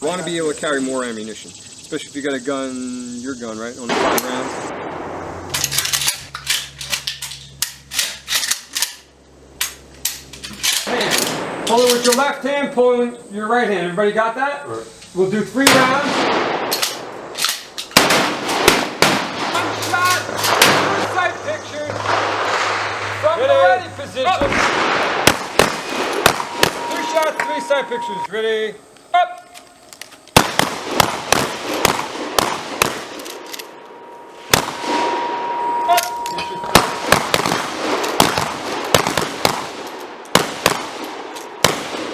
You want to be able to carry more ammunition, especially if you got a gun, your gun, right? Only 5 rounds. Pull it with your left hand, pull it with your right hand. Everybody got that? Right. We'll do 3 rounds. One shot, 2 sight pictures from the ready position. 2 shots, 3 sight pictures. Ready? Up.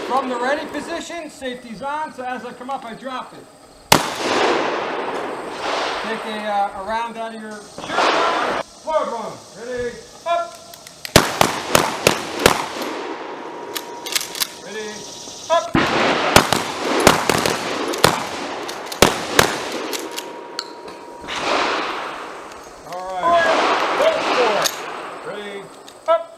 From the ready position, safety's on, so as I come up, I drop it. Take a round out of your shirt. Forward one. Ready? Up. Ready? Up. All right. Forward. Ready? Up.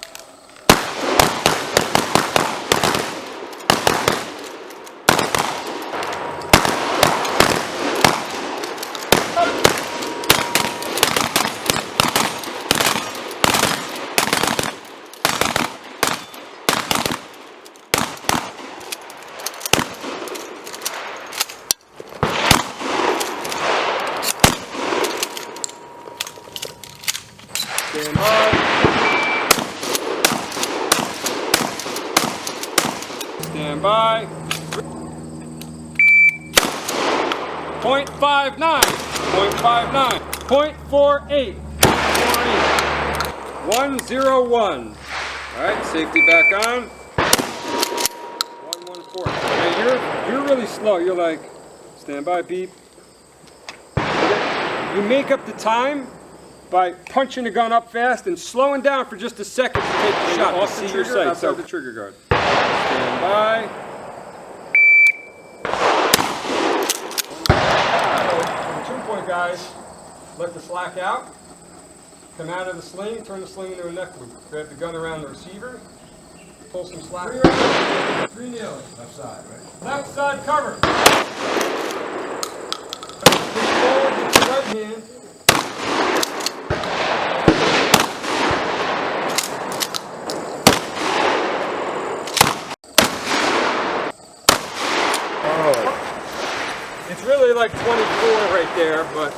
Stand by. Stand by. .59. .59. .48. 101. Alright, safety back on. 114. Hey, you're really slow. You're like, stand by, beep. You make up the time by punching the gun up fast and slowing down for just a second to take the shot off the trigger, sight, outside the trigger guard. Stand by. The 2-point guys, let the slack out. Come out of the sling, turn the sling into a neck loop. Grab the gun around the receiver. Pull some slack. 3 kneeling. Left side, right? Left side cover. Push forward with your right hand. It's really like 24 right there, but